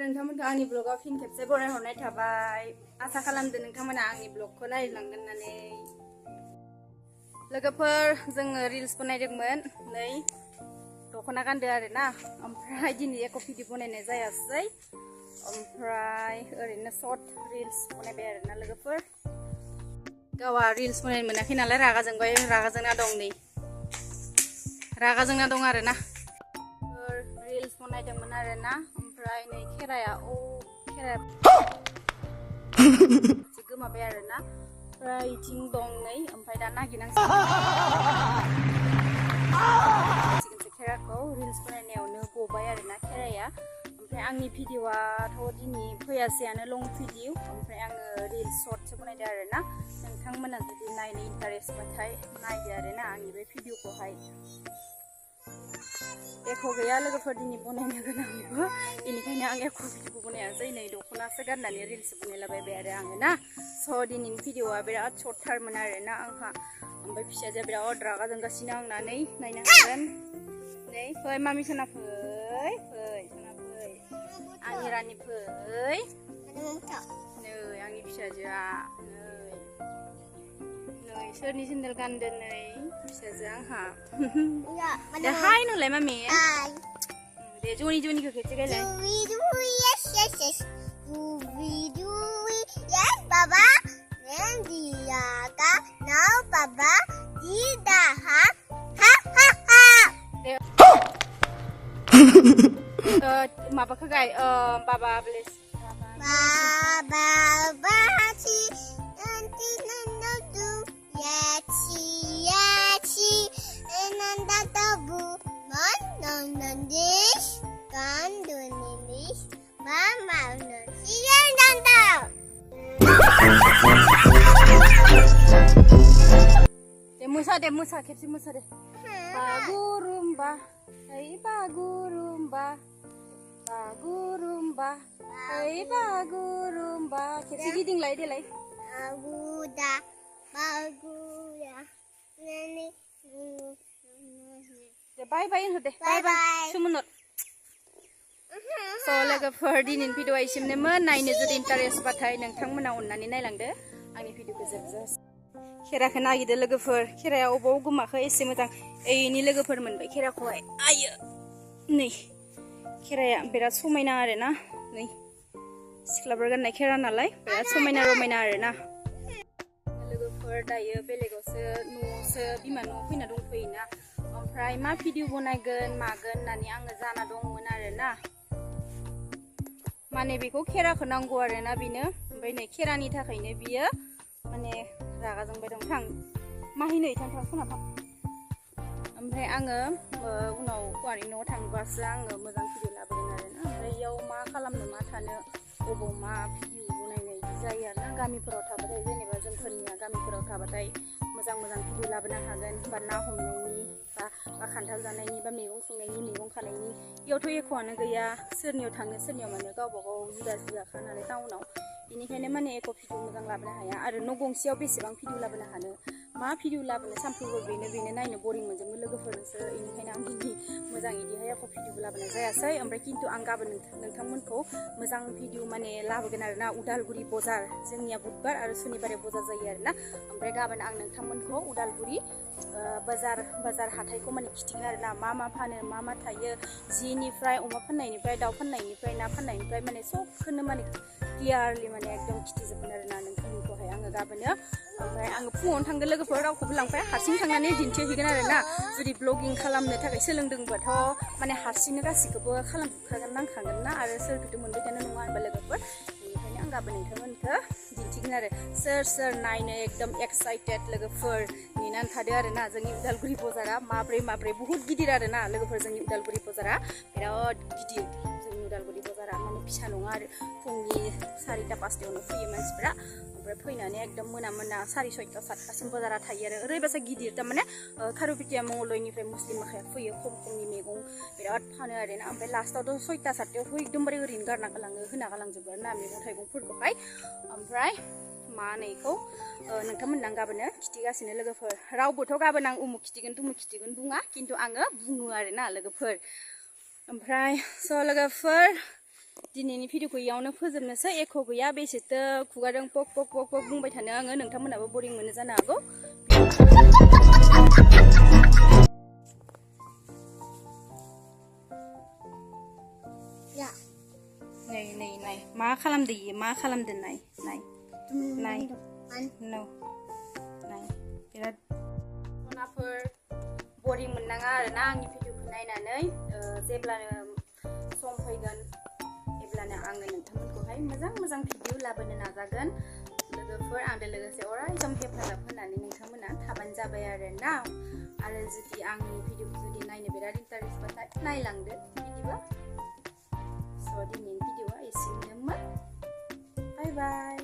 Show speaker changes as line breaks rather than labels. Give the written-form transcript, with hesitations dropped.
नोंथांमोनखौ आंनि ब्लगाव फिन खेबसे बरायहरनाय थाबाय आसा खालामदों नोंथांमोना आंनि ब्लगखौ नायलांगोन होननानै लोगोफोर जोङो रिल्स बनायदोंमोन नै दख'ना गानदो आरोना ओमफ्राय दिनै एक भिडिअ बनायनाय जायासै ओमफ्राय ओरैनो शर्ट रिल्स बनायबाय आरोना लोगोफोर गावा रिल्स बनायनो मोनाखै नालाय रागा जोंना दं नै रागा जोंना दं आरोना रिल्स बनायदोंमोन आरोना ओमफ्राय नै खेराया गोमाबाय आरोना ओमफ्राय इथिं दं नै ओमफ्राय दा नागिरनांसिगोन खेराखौ रिल्स बनायनायावनो गबाय आरोना खेराया ओमफ्राय आंनि भिडिअआथ' दिनै फैयासैयानो लं भिडिअ ओमफ्राय आङो रिल्स शर्टसो बनायदों आरोना नोंथांमोना जुदि नायनो इन्टारेस्ट बाथाय नायदो आरोना आंनि बे भिडिअखौहाय एख' गैया लोगोफोर दिनै बनायनो गोनांबो बेनिखायनो आं एख' भिडिअखौ बनायासै नै दख'नासो गाननानै रिल्स बनायलाबायबाय आरो आङो ना स' दिनैनि भिडिअआ बिराद शर्टथारमोन आरोना आंहा ओमफ्राय फिसाजोआ बिराद रागा जोंगासिनो आंना नै नायनो हागोन नै फै मामि सना फै सना फै आंनि रानि फै नै आंनि फिसाजोआ नै सोरनि सेन्देल गानदों नै फिसाजो आंहा दे हाय नोंलाय मामि दे जुनिखौ खेबसे गायलाय
yes baba now baba dida ha
माबाखौ गाय बाबा bless
baba bachi nanti nandu yachi enanda tabu man nandish kandunish mama nansiyan nanda
deh musa खेबसे musa deh bagurumba hey bagurumba hey bagurumba खेबसे गिदिंलाय देलाय
baguda nani
bye होनहर दे bye सुमनर स' लोगोफोर दिनैनि भिडिअआ एसेनोमोन नायनो जुदि इन्टारेस्ट बाथाय नोंथांमोना अननानै नायलांदो आंनि भिडिअखौ जोबजासिम खेराखौ नागिरदो लोगोफोर खेराया अबाव गोमाखो एसे मोजां एनि लोगोफोर मोनबाय खेराखौहाय आयो नै खेराया बिराद समायना आरोना नै सिख्लाफोर गाननाय खेरा नालाय बिराद समायना रमायना आरोना लोगोफोर दायो बेलेगावसो न'आवसो बिमा न'आव फैना दंफैयोना ओमफ्राय मा भिडिअ बनायगोन मागोन होननानै आङो जाना दंमोन आरोना माने बेखौ खेराखौ नांगौ आरोना बेनो ओमफ्राय नै खेरानि थाखायनो बियो माने रागा जोंबाय दं थां माहिनै थां सोनाब ओमफ्राय आङो उनाव हौवानि न'आव थांबासो आङो मोजां भिडिअ लाबोगोन आरोना ओमफ्राय इयाव मा खालामनो मा थानो अबाव मा भिडिअ बनायनाय जायो आरोना गामिफोराव थाबाथाय जेनेबा जोंफोरनिया गामिफोराव थाबाथाय मोजां भिडिअ लाबोनो हागोन बा ना हमनायनि बा खान्थाल जानायनि बा मैगं संनायनि मैगं खानायनि इयावथ' एख'आनो गैया सोरनियाव थाङो सोरनियाव मानो गावबा गाव जुदाखा नालाय टाउनाव बेनिखायनो माने एख' भिडिअ मोजां लाबोनो हाया आरो न' गंसेयाव बेसेबां भिडिअ लाबोनो हानो मा भिडिअ लाबोनो सानफ्रोमबो बेनो नायनो बरिं मोनजोबो लोगोफोर नोंसोर बेनिखायनो आं दिनै मोजां इदिहाय एख' भिडिअ लाबोनाय जायासै ओमफ्राय खिन्थु आं गाबोन नोंथांमोनखौ मोजां भिडिअ माने लाबोगोन आरोना उदालगुरि बजार जोंनिया बुधबार आरो सुनिबारे बजार जायो आरोना ओमफ्राय गाबोन आं नोंथांमोनखौ उदालगुरि बाजार हाथाइखौ माने खिथिगोन आरोना मा फानो मा थायो जिनिफ्राय अमा फाननायनिफ्राय दाउ फाननायनिफ्राय ना फाननायनिफ्राय माने सबखौनो माने क्लियारलि माने एकदम खिथिजोबगोन आरोना नोंथांमोनखौहाय आङो गाबोनो ओमफ्य आङो फुङावनो थांगोन लोगोफोर रावखौबो लांफाया हारसिं थांनानै दिन्थिहैगोन आरोना जुदि ब्लगिं खालामनो थाखाय सोलोंदोंबाथ' माने हारसिंनो गासिखौबो खालामजोबखागोन नांखागोन ना आरो सोरखौथ' मोनबाय थानो नङा होनबा लोगोफोर बेनिखायनो आं गाबोन नोंथांमोनखौ दिन्थिगोन आरो सोर नायनो एकदम एक्साइटेड लोगोफोर नेनानै थादो आरोना जोंनि उदालगुरि बाजारा माब्रै बुहुत गिदिर आरोना लोगोफोर जोंनि उदालगुरि बाजारा बिराद गिदिर जोंनि उदालगुरि बाजारा माने फिसा नङा आरो फुंनि 4टा 5टायावनो फैयो मानसिफ्रा ओमफ्राय फैनानै एकदम मोना 6:30 7टासिम बाजारा थायो आरो ओरैबायसा गिदिर थारमाने खारुपेटिया मंगलदैनिफ्राय मुस्लिम माखाया फैयो खमनि मैगं बिराद फानो आरोना ओमफ्राय लास्टावथ' 6टा 7टायावथ' एकदमबारे ओरैनो गारना गालांजोबो आरोना मैगं थाइगंफोरखौहाय ओमफ्राय मा होनो नोंथांमोननो आं गाबोनो खिथिगासिनो लोगोफोर रावबोथ' गाबोन आं उमुक खिथिगोन बुङा खिन्थु आङो बुङो आरोना लोगोफोर ओमफ्राय स' लोगोफोर दिनैनि भिडिअखौ इयावनो फोजोबनोसै एख' गैया बेसेथो खुगाजों पक पक पक पक बुंबाय थानो आङो नोंथांमोनाबो बरिं मोनो जानो हागौ
Ya.
Này má खालामदो इयो मा खालामदो नाय no नाय बिराद खनाफोर बरिं मोननाङा आरोना आंनि भिडिअखौ नायनानै जेब्लानो सम फैगोन अब्लानो आङो नोंथांमोनखौहाय मोजां भिडिअ लाबोनो नाजागोन लोगोफोर आंजों लोगोसे अरायसम हेफाजाब होनानै नोंथांमोना थाबानो जाबाय आरोना आरो जुदि आंनि भिडिअखौ जुदि नायनो बिराद इन्टारेस्ट बाथाय नायलांदो बिदिबा स' दिनैनि भिडिअआ एसेनोमोन बाय बाय